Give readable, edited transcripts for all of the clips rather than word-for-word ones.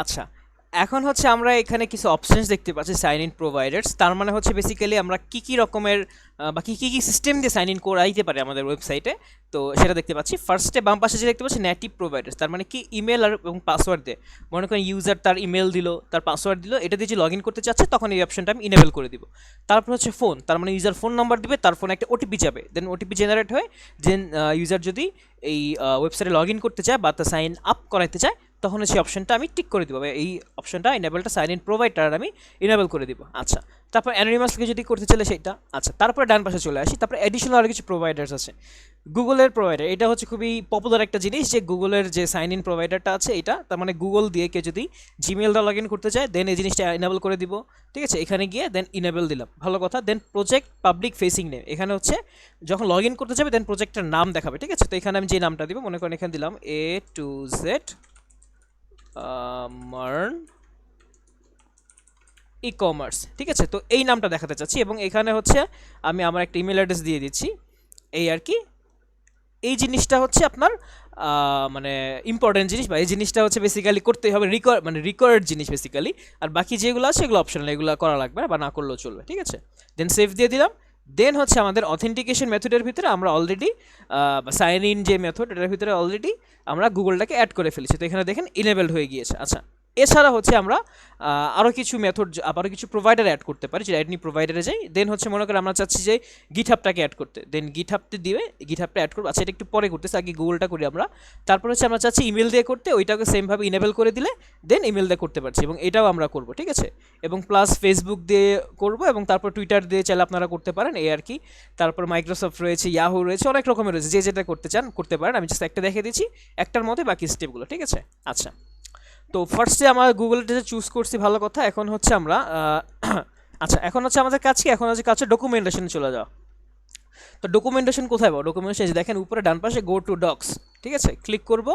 আচ্ছা, এখন হচ্ছে আমরা এখানে কিছু অপশনস দেখতে পাচ্ছি সাইন ইন প্রোভাইডার্স। তার মানে হচ্ছে বেসিক্যালি আমরা কি কি রকমের বা কি কি সিস্টেম দিয়ে সাইন ইন করাইতে পারে আমাদের ওয়েবসাইটে, তো সেটা দেখতে পাচ্ছি। ফার্স্টে বাম পাশে যে দেখতে পাচ্ছি নেটিভ প্রোভাইডার্স, তার মানে কি ইমেল আর এবং পাসওয়ার্ড দিয়ে, মনে করেন ইউজার তার ইমেল দিল, তার পাসওয়ার্ড দিল, এটা দিয়ে যে লগ ইন করতে চাচ্ছে তখন এই অপশনটা আমি ইনেবল করে দিব। তারপর হচ্ছে ফোন, তার মানে ইউজার ফোন নাম্বার দিবে, তার ফোনে একটা ওটিপি যাবে, দেন ওটিপি জেনারেট হয়, দেন ইউজার যদি এই ওয়েবসাইটে লগ ইন করতে চায় বা তা সাইন আপ করাইতে চায় তখন সেই অপশনটা আমি টিক করে দিব, এই অপশনটা ইনেবলটা সাইন ইন প্রোভাইডার আমি ইনেবল করে দিব। আচ্ছা, তারপর অ্যানোনিমাসলি যদি করতে চাইলে সেটা। আচ্ছা, তারপরে ডান পাশে চলে আসি, তারপরে অ্যাডিশনাল আরও কিছু প্রোভাইডার্স আছে। গুগলের প্রোভাইডার, এটা হচ্ছে খুবই পপুলার একটা জিনিস, যে গুগলের যে সাইন ইন প্রোভাইডারটা আছে এটা, তার মানে গুগল দিয়ে কেউ যদি জিমেলটা লগ ইন করতে চায় দেন এই জিনিসটা ইনেবল করে দিব। ঠিক আছে, এখানে গিয়ে দেন ইনেবল দিলাম, ভালো কথা। দেন প্রজেক্ট পাবলিক ফেসিং নেম, এখানে হচ্ছে যখন লগ ইন করতে যাবে দেন প্রজেক্টের নাম দেখাবে। ঠিক আছে, তো এখানে আমি যে নামটা দিব, মনে করেন এখানে দিলাম A to Z MERN e-commerce. ঠিক আছে, তো এই নামটা দেখাতে চাচ্ছি এবং এখানে হচ্ছে আমি আমার একটা ইমেল অ্যাড্রেস দিয়ে দিচ্ছি, এই আর কি। এই জিনিসটা হচ্ছে আপনার মানে ইম্পর্টেন্ট জিনিস, বা এই জিনিসটা হচ্ছে বেসিক্যালি করতেই হবে, রিকোয়ার্ড জিনিস বেসিক্যালি। আর বাকি যেগুলো আছে সেগুলো অপশনাল, এগুলো করা লাগবে না বা না করলেও চলবে। ঠিক আছে, দেন সেভ দিয়ে দিলাম। দেন হচ্ছে আমাদের অথেন্টিকেশন মেথডের ভিতরে আমরা অলরেডি সাইন ইন যে মেথড, এটার ভিতরে অলরেডি আমরা গুগলটাকে অ্যাড করে ফেলেছি, তো এখানে দেখেন ইনেবলড হয়ে গিয়েছে। আচ্ছা, এছাড়া হচ্ছে আমরা আরও কিছু মেথড, আরও কিছু প্রোভাইডার অ্যাড করতে পারি, যেটা এডনি প্রোভাইডারে যাই। দেন হচ্ছে মনে করেন আমরা চাচ্ছি যে গিটহাবটাকে অ্যাড করতে, দেন গিটহাবতে দিবে, গিটহাবটা অ্যাড করবো। আচ্ছা, এটা একটু পরে করতেছে, আগে গুগলটা করি আমরা। তারপর হচ্ছে আমরা চাচ্ছি ইমেল দিয়ে করতে, ওইটাকে সেমভাবে ইনেবল করে দিলে দেন ইমেল দিয়ে করতে পারছি, এবং এটাও আমরা করবো। ঠিক আছে, এবং প্লাস ফেসবুক দিয়ে করবো, এবং তারপর টুইটার দিয়ে চাইলে আপনারা করতে পারেন, এই আর কি। তারপর মাইক্রোসফট রয়েছে, ইয়াহু রয়েছে, অনেক রকমের রয়েছে, যে যেটা করতে চান করতে পারেন। আমি জাস্ট একটা দেখে দিচ্ছি, একটার মধ্যে বাকি স্টেপগুলো। ঠিক আছে, আচ্ছা। তো ফার্স্টে আমরা গুগলটা চুজ করছি, ভালো কথা। এখন হচ্ছে আমরা আচ্ছা, এখন হচ্ছে আমাদের কাজ কি, এখন হচ্ছে কাছে ডকুমেন্টেশনে চলে যাওয়া। তো ডকুমেন্টেশন কোথায় পাবো? ডকুমেন্টেশন দেখেন উপরে ডান পাশে গো টু ডক্স। ঠিক আছে, ক্লিক করব,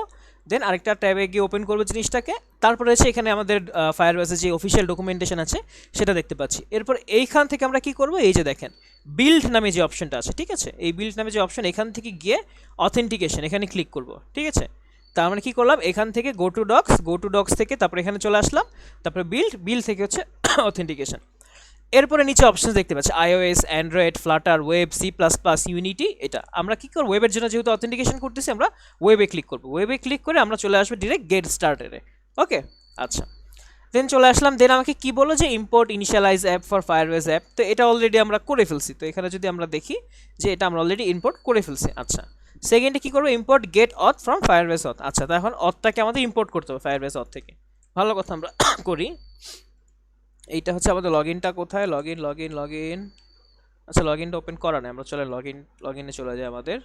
দেন আরেকটা ট্যাবে গিয়ে ওপেন করবো জিনিসটাকে। তারপরে হচ্ছে এখানে আমাদের ফায়ারবেসের যে অফিসিয়াল ডকুমেন্টেশন আছে সেটা দেখতে পাচ্ছি। এরপর এইখান থেকে আমরা কি করব, এই যে দেখেন বিল্ড নামে যে অপশনটা আছে, ঠিক আছে, এই বিল্ড নামে যে অপশন, এখান থেকে গিয়ে অথেন্টিকেশন এখানে ক্লিক করব। ঠিক আছে, তার মানে কী করলাম, এখান থেকে গো টু ডক্স থেকে তারপরে এখানে চলে আসলাম, তারপরে বিল্ড থেকে হচ্ছে অথেন্টিকেশন। এরপরে নিচে অপশন দেখতে পাচ্ছি iOS, Android, Flutter, web, C++, unity. এটা আমরা কি করব, ওয়েবের জন্য যেহেতু অথেন্টিকেশন করতেছি আমরা ওয়েবে ক্লিক করব। ওয়েবে ক্লিক করে আমরা চলে আসবো ডিরেক্ট গেট স্টার্টেডে। ওকে, আচ্ছা, দেন চলে আসলাম। দেন আমাকে কি বলো যে import initialize app for Firebase app, তো এটা অলরেডি আমরা করে ফেলছি। তো এখানে যদি আমরা দেখি যে এটা আমরা অলরেডি ইম্পোর্ট করে ফেলছি। আচ্ছা, সেকেন্ডে কি করবো, ইম্পোর্ট গেট অথ ফ্রম ফায়ারবেস অথ। আচ্ছা, তো এখন অথটাকে আমাদের ইম্পোর্ট করতে হবে ফায়ারবেস অথ থেকে, ভালো কথা, আমরা করি। এইটা হচ্ছে আমাদের লগ ইনটা কোথায়, লগ ইন। আচ্ছা, লগ ইনটা ওপেন করা নেই, আমরা চলে লগ ইনে চলে যাই আমাদের।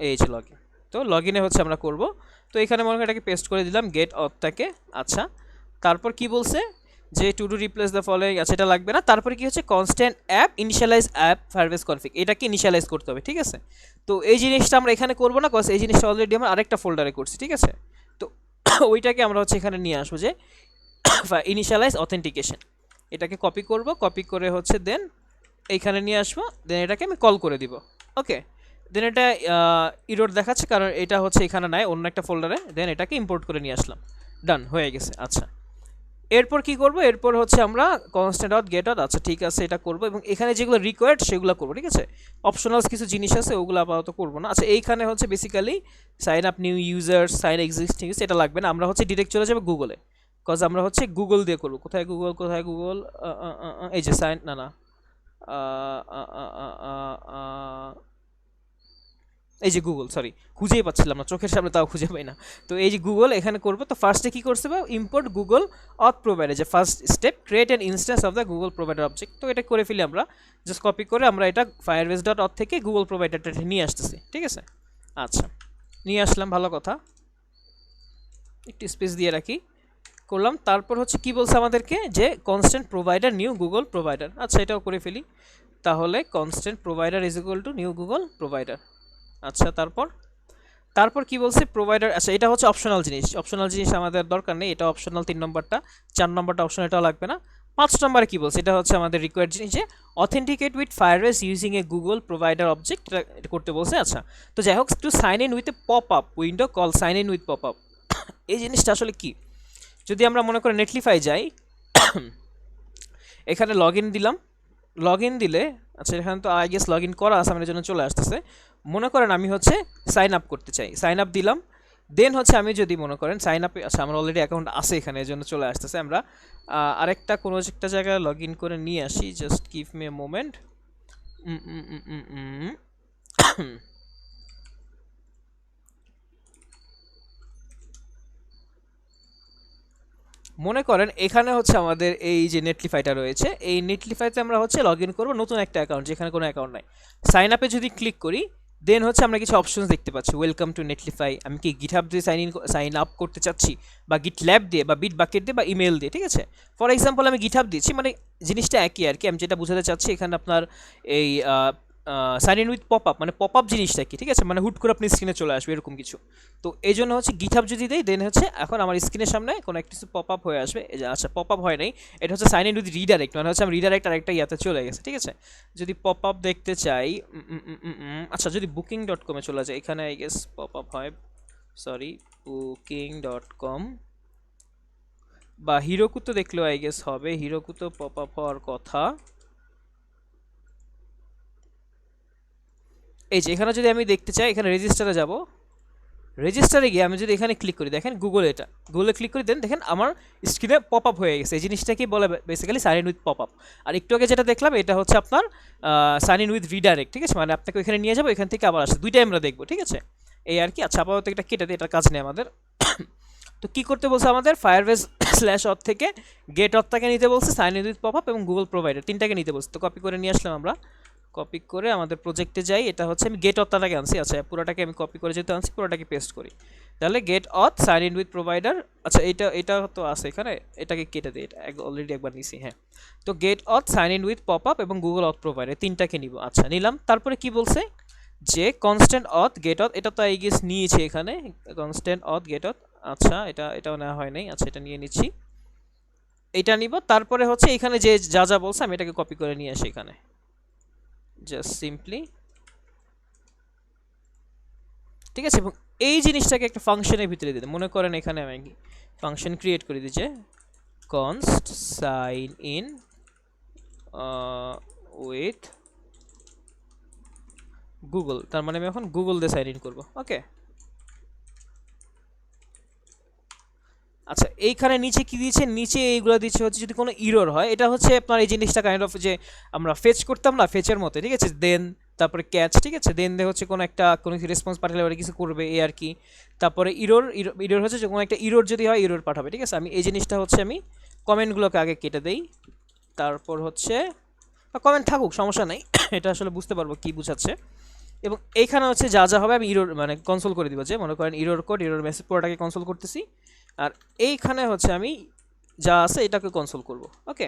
এই যে লগ ইন, তো লগ ইনে হচ্ছে আমরা করব। তো এখানে মনে হয় এটাকে পেস্ট করে দিলাম গেট অথটাকে। আচ্ছা, তারপর কি বলছে যে to do replace the following, আচ্ছা এটা লাগবে না। তারপরে কি হচ্ছে constant app initialize app Firebase config, এটাকে ইনিশিয়ালাইজ করতে হবে। ঠিক আছে, তো এই জিনিসটা আমরা এখানে করবো না, কজ এই জিনিসটা অলরেডি আমরা আরেকটা ফোল্ডারে করছি। ঠিক আছে, তো ওইটাকে আমরা হচ্ছে এখানে নিয়ে আসবো, যে ইনিশিয়ালাইজ অথেন্টিকেশন, এটাকে কপি করব, কপি করে হচ্ছে দেন এইখানে নিয়ে আসবো, দেন এটাকে আমি কল করে দিব। ওকে, দেন এটা ইরোর দেখাচ্ছে কারণ এটা হচ্ছে এখানে নাই, অন্য একটা ফোল্ডারে। দেন এটাকে ইম্পোর্ট করে নিয়ে আসলাম, ডান হয়ে গেছে। আচ্ছা, এরপর কি করব, এরপর হচ্ছে আমরা কনস্ট্যান্ট অথ গেট অথ, আচ্ছা ঠিক আছে এটা করব, এবং এখানে যেগুলো রিকোয়ার্ড সেগুলো করবো। ঠিক আছে, অপশনালস কিছু জিনিস আছে ওগুলো আপাতত করবো না। আচ্ছা, এইখানে হচ্ছে basically sign up new user, sign existing, এটা লাগবে না, আমরা হচ্ছে ডিরেক্ট চলে যাবো গুগলে, কজ আমরা হচ্ছে গুগল দিয়ে করবো। কোথায় গুগল, এই যে সাইন, না এই যে গুগল, সরি খুঁজেই পাচ্ছিলাম না, চোখের সামনে তাও খুঁজে পাই না। তো এই যে গুগল এখানে করবো। তো ফার্স্টে কি করতে হবে, ইম্পোর্ট গুগল অথ প্রোভাইডার, যে first step, create an instance of the Google provider object. তো এটা করে ফেলি আমরা, জাস্ট কপি করে আমরা এটা ফায়ারবেস ডট অথ থেকে গুগল প্রোভাইডারটা নিয়ে আসতেছি। ঠিক আছে, আচ্ছা নিয়ে আসলাম, ভালো কথা, একটু স্পেস দিয়ে রাখি, করলাম। তারপর হচ্ছে কি বলছে আমাদেরকে, যে constant provider new Google provider. আচ্ছা, এটাও করে ফেলি, তাহলে constant provider is equal to new Google provider. আচ্ছা, তারপর কি বলছে প্রোভাইডার, আচ্ছা এটা হচ্ছে অপশনাল জিনিস আমাদের দরকার নেই, এটা অপশনাল 3 নম্বরটা। 4 নম্বরটা অপশনাল, এটাও লাগবে না। 5 নম্বরে কি বলছে, এটা হচ্ছে আমাদের রিকোয়ার্ড জিনিস, যে authenticate with Firebase using a Google provider object, এটা করতে বলছে। আচ্ছা, তো যাই হোক, to sign in with a pop up window call sign in with pop up, এই জিনিসটা আসলে কি, যদি আমরা মনে করি নেটলিফাই যাই, এখানে লগ ইন দিলাম, লগ ইন দিলে আচ্ছা এখানে তো আই গেস লগ ইন করা আছে, আমার জন্য চলে আসতেছে। মনে করেন আমি হচ্ছে সাইন আপ করতে চাই, সাইন আপ দিলাম, দেন হচ্ছে আমি যদি মনে করেন সাইন আপে, আচ্ছা আমার অলরেডি অ্যাকাউন্ট আছে এখানে, এর জন্য চলে আসতেছে। আমরা আরেকটা কোনো একটা জায়গায় লগ ইন করে নিয়ে আসি, just give me a moment. মনে করেন এখানে হচ্ছে আমাদের এই যে নেটলিফাইটা রয়েছে, এই নেটলিফাইতে আমরা হচ্ছে লগ ইন করবো নতুন একটা অ্যাকাউন্ট যেখানে কোনো অ্যাকাউন্ট নাই। সাইন আপে যদি ক্লিক করি, দেন হচ্ছে আমরা কিছু অপশনস দেখতে পাচ্ছি, ওয়েলকাম টু নেটলিফাই। আমি কি গিটহাব দিয়ে সাইন আপ করতে চাচ্ছি, বা গিট ল্যাব দিয়ে, বা বিট বাকেট দিয়ে, বা ইমেল দিয়ে, ঠিক আছে। ফর এক্সাম্পল আমি গিটহাব দিচ্ছি, মানে জিনিসটা একই আর কি। আমি যেটা বোঝাতে চাচ্ছি এখানে আপনার এই sign in with pop up, মানে পপ আপ জিনিসটা কি, ঠিক আছে, মানে হুট করে আপনি স্ক্রিনে চলে আসবে এরকম কিছু। তো এই জন্য হচ্ছে গিটহাব যদি দেই, দেন হচ্ছে এখন আমার স্ক্রিনের সামনে কোনো একটা কিছু পপ আপ হয়ে আসবে। আচ্ছা পপ আপ হয় নাই, এটা হচ্ছে সাইন ইন উইথ রিডাইরেক্ট, মানে হচ্ছে আমি রিডাইরেক্ট আর একটা ইয়াতে চলে গেছে, ঠিক আছে। যদি পপ আপ দেখতে চাই, আচ্ছা যদি booking.com চলে যায়, এখানে আই গেস পপ আপ হয়, সরি booking.com বা হিরোকু তো দেখলেও আই গেস হবে, হিরোকু তো পপ আপ হওয়ার কথা। এই যে এখানে যদি আমি দেখতে চাই, এখানে রেজিস্টারে যাব, রেজিস্টারে গিয়ে আমি যদি এখানে ক্লিক করি, দেখেন গুগল, এটা গুগলে ক্লিক করি, দেন দেখেন আমার স্ক্রিনে পপ আপ হয়ে গেছে। এই জিনিসটাকে বলে basically sign in with pop up. আর একটু আগে যেটা দেখলাম এটা হচ্ছে আপনার সাইন ইন উইথ রিডাইরেক্ট, ঠিক আছে, মানে আপনাকে ওইখানে নিয়ে যাবো, এখান থেকে আবার আসে, দুইটাই আমরা দেখবো, ঠিক আছে। এই আর কি। আচ্ছা আপাতত এটা কেটে দিই, এটার কাজ নেই আমাদের। তো কি করতে বলছে আমাদের, ফায়ারবেস স্ল্যাশ অথ থেকে গেট অথটাকে নিতে বলছে, sign in with pop up এবং গুগল প্রোভাইডার তিনটাকে নিতে বলছে। তো কপি করে নিয়ে আসলাম আমরা, কপি করে আমাদের প্রজেক্টে যাই, এটা হচ্ছে আমি গেট অথটাকে আনছি। আচ্ছা পুরোটাকে আমি কপি করে যেহেতু আনছি, পুরোটাকে পেস্ট করি, তাহলে gate auth sign in with provider. আচ্ছা এটা তো আছে এখানে, এটাকে কেটে দিই, এটা অলরেডি একবার নিছি, হ্যাঁ। তো get auth sign in with pop up এবং গুগল অথ প্রোভাইডার তিনটাকে নিব। আচ্ছা নিলাম, তারপরে কি বলছে যে কনস্ট্যান্ট অথ গেট অথ, এটা তো আই গেস নিয়েছে এখানে, কনস্ট্যান্ট অথ গেট অথ। আচ্ছা এটাও নেওয়া হয় নাই, আচ্ছা এটা নিয়ে নিচ্ছি, এটা নিব। তারপরে হচ্ছে এখানে যে যা যা বলছে আমি এটাকে কপি করে নিয়ে আসি এখানে, জাস্ট সিম্পলি, ঠিক আছে। এবং এই জিনিসটাকে একটা ফাংশনের ভিতরে দিতে, মনে করেন এখানে আমি ফাংশন ক্রিয়েট করে দিই যে const sign in with Google, তার মানে আমি এখন গুগল দিয়ে সাইন ইন করবো, ওকে। আচ্ছা এইখানে নিচে কি দিয়েছে, নিচে এইগুলো দিচ্ছে হচ্ছে যদি কোনো ইরর হয়, এটা হচ্ছে আপনার এই জিনিসটা কাইন্ড অফ যে আমরা ফেচ করতাম না, ফেচের মতো, ঠিক আছে, দেন তারপরে ক্যাচ, ঠিক আছে, দেন হচ্ছে কোনো একটা কোনো রেসপন্স পাঠালে ওরা কিছু করবে এই আর কি। তারপরে ইরর, ইরর হচ্ছে যে কোনো একটা ইরর যদি হয় ইরর পাঠাবে, ঠিক আছে। আমি এই জিনিসটা হচ্ছে আমি কমেন্টগুলোকে আগে কেটে দেই, তারপর হচ্ছে কমেন্ট থাকুক সমস্যা নেই, এটা আসলে বুঝতে পারবো কি বুঝাচ্ছে। এবং এইখানে হচ্ছে যা যা হবে আমি ইরর মানে কনসোল করে দিব, যে মনে করেন ইরর কোড, ইরর মেসেজ পুরোটাকে কনসোল করতেছি। আর এইখানে হচ্ছে আমি যা আছে এটাকে কনসোল করব, ওকে।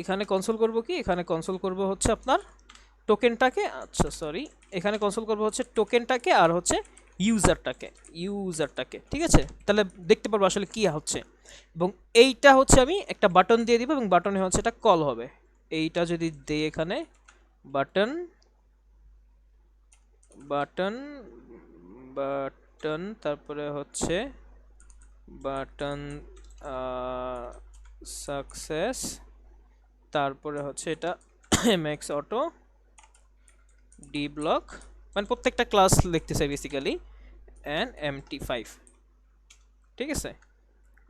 এখানে কনসোল করব কি, এখানে কনসোল করব হচ্ছে আপনার টোকেনটাকে, আচ্ছা সরি, এখানে কনসোল করব হচ্ছে টোকেনটাকে আর হচ্ছে ইউজারটাকে, ঠিক আছে। তাহলে দেখতে পারবো আসলে কি হচ্ছে। এবং এইটা হচ্ছে আমি একটা বাটন দিয়ে দিব, এবং বাটনে হচ্ছে এটা কল হবে। এইটা যদি দেই এখানে বাটন বাটন বাটন, তারপরে হচ্ছে বাটন সাকসেস, তারপরে হচ্ছে এটা এমএক্স অটো ডি ব্লক, মানে প্রত্যেকটা ক্লাস লিখতেছে বেসিক্যালি, অ্যান্ড MT5, ঠিক আছে।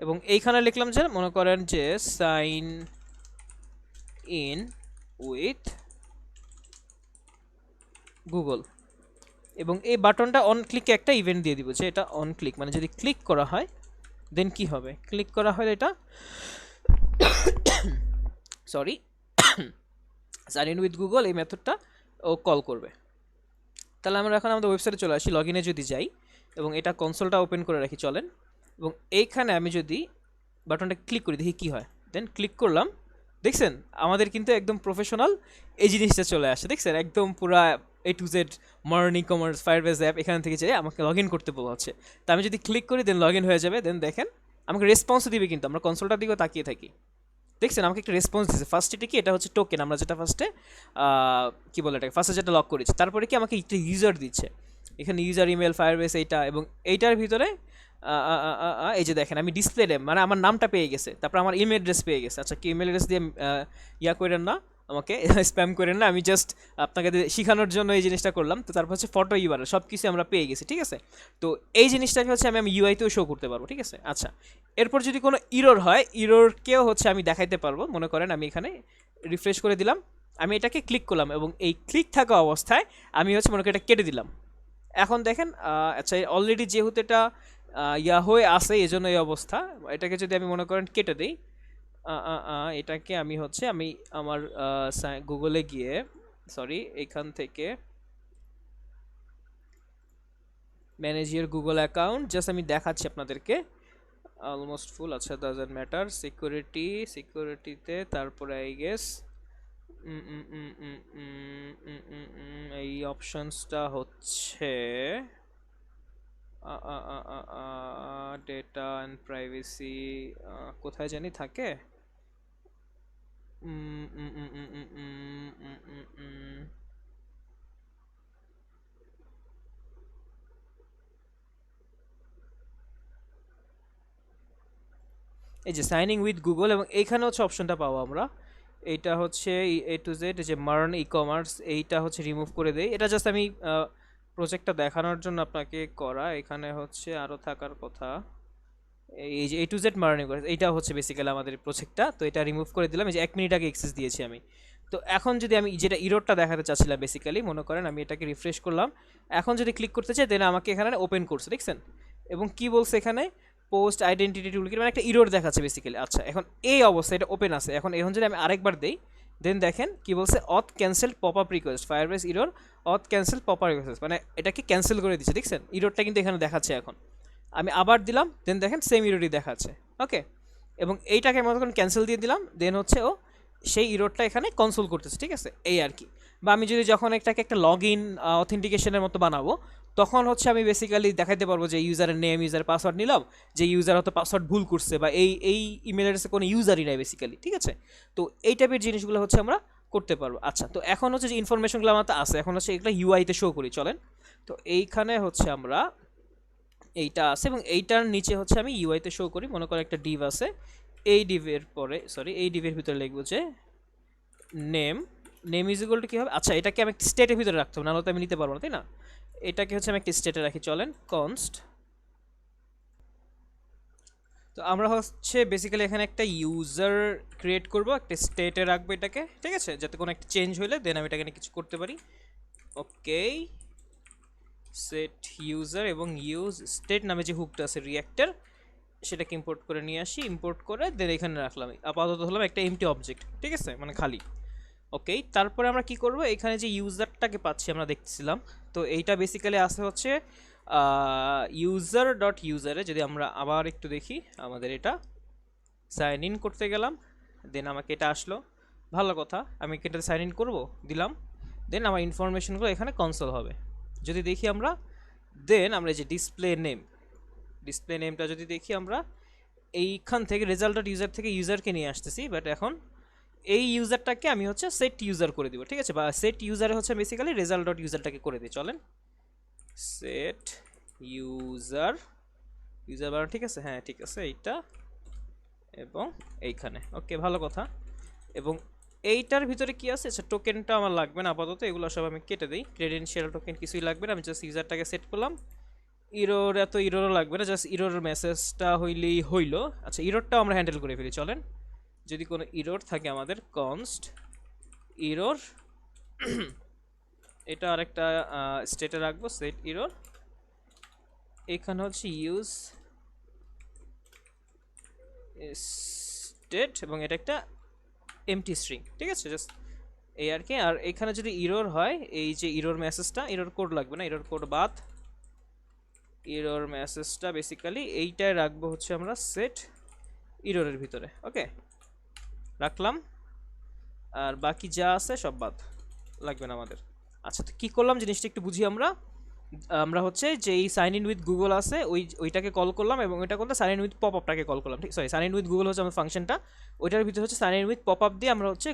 এবং এইখানে লিখলাম যে মনে করেন যে সাইন ইন উইথ গুগল, এবং এই বাটনটা অন ক্লিকে একটা ইভেন্ট দিয়ে দিব, যে এটা অন ক্লিক, মানে যদি ক্লিক করা হয় দেন কি হবে, ক্লিক করা হয় এটা sorry sign in with Google এই মেথডটা ও কল করবে। তাহলে আমরা এখন আমাদের ওয়েবসাইটে চলে আসি, লগ ইনে যদি যাই এবং এটা কনসোলটা ওপেন করে রাখি চলেন, এবং এইখানে আমি যদি বাটনটা ক্লিক করি দেখি কি হয়, দেন ক্লিক করলাম, দেখছেন আমাদের কিন্তু একদম প্রফেশনাল এই জিনিসটা চলে আসে, দেখছেন একদম পুরা A to Z MERN e-commerce Firebase app, এখান থেকে যে আমাকে লগ ইন করতে বলা হচ্ছে। তো আমি যদি ক্লিক করি দেন লগ ইন হয়ে যাবে, দেন দেখেন আমাকে রেসপন্সও দিবে, কিন্তু আমরা কনসোলটার দিকেও তাকিয়ে থাকি, দেখছেন আমাকে একটা রেসপন্স দিচ্ছে। ফার্স্ট এটা কি, এটা হচ্ছে টোকেন, আমরা যেটা ফার্স্টে কি বলে এটাকে ফার্স্টে যেটা লক করেছি, তারপরে কি আমাকে একটা ইউজার দিচ্ছে। এখানে ইউজার ইমেল ফায়ারবেস এইটা, এবং এইটার ভিতরে এই যে দেখেন আমি ডিসপ্লে নেম মানে আমার নামটা পেয়ে গেছে, তারপর আমার ইমেল অ্যাড্রেস পেয়ে গেছে। আচ্ছা কি ইমেল অ্যাড্রেস দিয়ে ইয়া করেন না, আমাকে স্প্যাম করেন না, আমি জাস্ট আপনাকে শেখানোর জন্য এই জিনিসটা করলাম। তো তারপর হচ্ছে ফটো ইউআরএল সব কিছু আমরা পেয়ে গেছি, ঠিক আছে। তো এই জিনিসটাকে হচ্ছে আমি ইউআইতেও শো করতে পারবো, ঠিক আছে। আচ্ছা এরপর যদি কোনো ইরর হয়, ইররকেও হচ্ছে আমি দেখাইতে পারবো। মনে করেন আমি এখানে রিফ্রেশ করে দিলাম, আমি এটাকে ক্লিক করলাম, এবং এই ক্লিক থাকা অবস্থায় আমি হচ্ছে মনে করি এটা কেটে দিলাম। এখন দেখেন আচ্ছা অলরেডি যেহেতু এটা ইয়া হয়ে আছে এই জন্য এই অবস্থা। এটাকে যদি আমি মনে করেন কেটে দিই, এটাকে আমি হচ্ছে আমি আমার গুগলে গিয়ে সরি এখান থেকে manage your Google account just আমি দেখাচ্ছি আপনাদেরকে। অলমোস্ট ফুল, আচ্ছা ডাজন্ট ম্যাটার। সিকিউরিটিতে তারপরে আই গেস এই অপশনসটা হচ্ছে ডেটা অ্যান্ড প্রাইভেসি কোথায় জানি থাকে। এই যে সাইনিং উইথ গুগল, এবং এইখানে হচ্ছে অপশনটা পাবো আমরা। এইটা হচ্ছে এ টু জেড যে মার্ন ই কমার্স, এইটা হচ্ছে রিমুভ করে দেই। এটা জাস্ট আমি প্রজেক্টটা দেখানোর জন্য আপনাকে করা। এখানে হচ্ছে আরও থাকার কথা এই যে এ টু জেড মার্নিং করে, এইটা হচ্ছে বেসিক্যালি আমাদের প্রজেক্টটা। তো এটা রিমুভ করে দিলাম, এই যে 1 মিনিট আগে এক্সেস দিয়েছি আমি। তো এখন যদি আমি যেটা ইরোরটা দেখাতে চাচ্ছিলাম বেসিক্যালি, মনে করেন আমি এটাকে রিফ্রেশ করলাম, এখন যদি ক্লিক করতে চাই দেন আমাকে এখানে ওপেন করছে, দেখছেন। এবং কি বলছে এখানে পোস্ট আইডেন্টিটি টুলকিট, মানে একটা ইরোর দেখাচ্ছে বেসিক্যালি। আচ্ছা এখন এই অবস্থা এটা ওপেন আছে, এখন যদি আমি আরেকবার দেই দেন দেখেন কি বলছে, auth cancel pop up request Firebase error auth cancel pop up request, মানে এটাকে ক্যান্সেল করে দিচ্ছে, দেখছেন। ইরোরটা কিন্তু এখানে দেখাচ্ছে। এখন আমি আবার দিলাম দেন দেখেন সেম ইরোরই দেখাচ্ছে, ওকে। এবং এইটাকে মনে করেন ক্যান্সেল দিয়ে দিলাম, দেন হচ্ছে ও সেই ইরোরটা এখানে কনসোল করতেছে, ঠিক আছে, এই আর কি। বা আমি যদি যখন এটাকে একটা লগ ইন অথেন্টিকেশনের মতো বানাবো, তখন হচ্ছে আমি বেসিক্যালি দেখাতে পারবো যে ইউজারের নেম ইউজার পাসওয়ার্ড নিলাম, যে ইউজার হয়তো পাসওয়ার্ড ভুল করছে, বা এই ইমেল অ্যাড্রেসে কোনো ইউজারই নাই বেসিক্যালি, ঠিক আছে। তো এই টাইপের জিনিসগুলো হচ্ছে আমরা করতে পারবো। আচ্ছা তো এখন হচ্ছে যে ইনফরমেশনগুলো আমার আছে, এখন হচ্ছে এগুলো ইউআইতে শো করি, চলেন। তো এইখানে হচ্ছে আমরা এইটা আছে, এবং এইটার নিচে হচ্ছে আমি ইউআইতে শো করি। মনে করো একটা ডিভ আছে, এই ডিভের পরে এই ডিভের ভিতরে লিখবো যে নেম ইজ ইকুয়াল টু কী হবে, আচ্ছা এটাকে আমি একটা স্টেটের ভিতরে রাখতে হবে, নাহলে তো আমি নিতে পারবো না, তাই না। এটাকে হচ্ছে আমি একটা স্টেটে রাখি, চলেন কনস্ট। তো আমরা হচ্ছে বেসিক্যালি এখানে একটা ইউজার ক্রিয়েট করব, একটা স্টেটে রাখবো এটাকে, ঠিক আছে, যাতে কোনো একটা চেঞ্জ হলে দেন আমি এটাকে কিছু করতে পারি। ওকে সেট ইউজার, এবং ইউজ স্টেট নামে যে হুকটা আছে রিঅ্যাক্টর, সেটাকে ইম্পোর্ট করে নিয়ে আসি, ইম্পোর্ট করে দেন এখানে রাখলাম। আপাতত হলাম একটা এমটি অবজেক্ট, ঠিক আছে, মানে খালি। ওকে তারপরে আমরা কি করব, এখানে যে ইউজারটাকে পাচ্ছি আমরা দেখতেছিলাম, তো এইটা বেসিক্যালি আসে হচ্ছে ইউজার ডট ইউজারে। যদি আমরা আবার একটু দেখি, আমাদের এটা সাইন ইন করতে গেলাম, দেন আমাকে এটা আসলো, ভালো কথা। আমি এটাতে সাইন ইন করবো, দিলাম, দেন আমার ইনফরমেশনগুলো এখানে কনসোল হবে। যদি দেখি আমরা, দেন আমরা যে ডিসপ্লে নেমটা যদি দেখি, আমরা এইখান থেকে রেজাল্ট ডট ইউজার থেকে ইউজারকে নিয়ে আসতেছি, বাট এখন এই ইউজারটাকে আমি হচ্ছে সেট ইউজার করে দিব, ঠিক আছে, বা সেট ইউজারে হচ্ছে বেসিক্যালি রেজাল্ট ডট ইউজারটাকে করে দিই, চলেন সেট ইউজার বানান, ঠিক আছে, হ্যাঁ ঠিক আছে এইটা এবং এইখানে, ওকে ভালো কথা। এবং এইটার ভিতরে কি আছে, আচ্ছা টোকেনটা আমার লাগবে না আপাতত, এগুলো সব আমি কেটে দিই, ক্রেডেনশিয়াল টোকেন কিছুই লাগবে না, আমি জাস্ট ইউজারটাকে সেট করলাম। ইরোরও লাগবে না, জাস্ট ইরোর মেসেজটা হইলেই হইলো। আচ্ছা ইরোরটাও আমরা হ্যান্ডেল করে ফেলি, চলেন। যদি কোনো ইরোর থাকে আমাদের কনস্ট ইরোর, এটা আরেকটা স্টেটে রাখবো সেট ইরোর, এখানে হচ্ছে ইউজ স্টেট, এবং এটা একটা এমটি স্ট্রিং, ঠিক আছে, জাস্ট এই আর কি। আর এখানে যদি ইরোর হয়, এই যে ইরোর মেসেজটা, ইরোর কোড লাগবে না, ইরোর কোড বাদ, ইরোর মেসেজটা বেসিক্যালি এইটায় রাখবো হচ্ছে আমরা সেট ইরোরের ভিতরে, ওকে রাখলাম। আর বাকি যা আছে সব বাদ, লাগবে না আমাদের। আচ্ছা তো কী করলাম জিনিসটা একটু বুঝি আমরা। আমরা হচ্ছে যেই সাইন ইন উইথ গুগল আছে ওইটাকে কল করলাম, এবং ওইটা করতে সাইন ইন উইথ পপ আপটাকে কল করলাম, ঠিক sorry sign in with Google হচ্ছে আমার ফাংশনটা, ওইটার ভিতরে হচ্ছে sign in with pop up দিয়ে আমরা হচ্ছে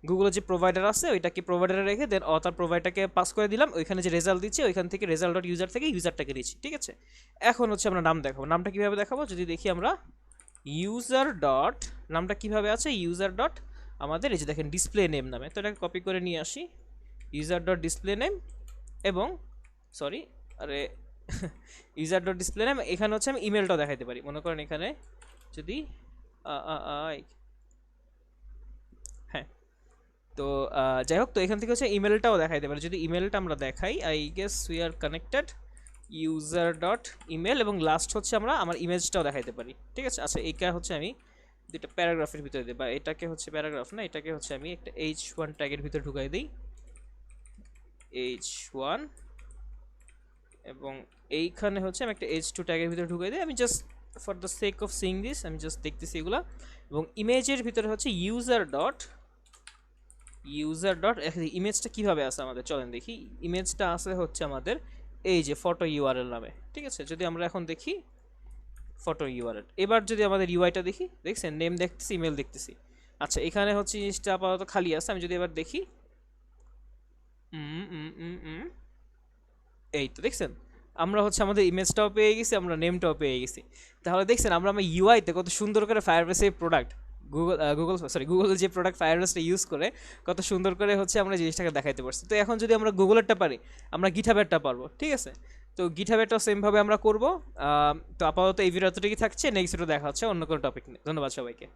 গুগলের যে প্রোভাইডার আছে ওইটাকে প্রোভাইডারে রেখে দেন অথার প্রোভাইডারকে পাস করে দিলাম, ওইখানে যে রেজাল্ট দিচ্ছে ওইখান থেকে রেজাল্ট ডট ইউজার থেকে ইউজারটাকে নিচ্ছি, ঠিক আছে। এখন হচ্ছে আমরা নাম দেখাবো, নামটা কীভাবে দেখাবো যদি দেখি আমরা ইউজার ডট, নামটা কীভাবে আছে ইউজার ডট আমাদের এই যে দেখেন ডিসপ্লে নেম নামে, তো এটাকে কপি করে নিয়ে আসি ইউজার ডট ডিসপ্লে নেম, এবং সরি আরে ইউজার ডট ডিসপ্লে নেম, এখানে হচ্ছে আমি ইমেলটাও দেখাইতে পারি, মনে করেন এখানে যদি হ্যাঁ, তো যাই হোক, তো এখান থেকে হচ্ছে ইমেলটাও দেখাইতে পারি, যদি ইমেলটা আমরা দেখাই I guess we are connected user dot email, এবং লাস্ট হচ্ছে আমরা আমার ইমেজটাও দেখাইতে পারি, ঠিক আছে। আচ্ছা এইটা হচ্ছে আমি দুটো প্যারাগ্রাফের ভিতরে দিই, বা এটাকে হচ্ছে প্যারাগ্রাফ না, এটাকে হচ্ছে আমি একটা h1 ট্যাগের ভিতরে ঢুকাই দিই h1, এবং এইখানে হচ্ছে আমি একটা h2 ট্যাগের ভিতরে ঢুকাই দিই, আমি just for the sake of seeing this আমি জাস্ট দেখতেছি এগুলা, এবং ইমেজের ভিতরে হচ্ছে ইউজার ডট ইমেজটা কীভাবে আছে আমাদের চলেন দেখি, ইমেজটা আছে হচ্ছে আমাদের এই যে ফটো ইউআরএল নামে, ঠিক আছে। যদি আমরা এখন দেখি ফটো ইউআরএল, এবার যদি আমাদের ইউআইটা দেখি, দেখছেন নেম দেখতেছি ইমেল দেখতেছি, আচ্ছা এখানে হচ্ছে জিনিসটা আপাতত খালি আছে, আমি যদি এবার দেখি এই তো দেখছেন আমরা হচ্ছে আমাদের ইমেজটাও পেয়ে গেছি, আমরা নেমটাও পেয়ে গেছি। তাহলে দেখছেন আমরা ইউআইতে কত সুন্দর করে ফায়ারবেসের প্রোডাক্ট গুগল যে প্রোডাক্ট ফায়ারবেসটা ইউজ করে কত সুন্দর করে হচ্ছে আমরা জিনিসটাকে দেখাইতে পারছি। তো এখন যদি আমরা গুগলেরটা পারি, আমরা গিটহাবেরটা পারবো, ঠিক আছে। তো গিটহাবেরটাও সেমভাবে আমরা করবো। তো আপাতত এই ভিডিও এতটুকুই থাকছে, নেক্সট ভিডিও দেখা হচ্ছে অন্য কোনো টপিক নিয়ে। ধন্যবাদ সবাইকে।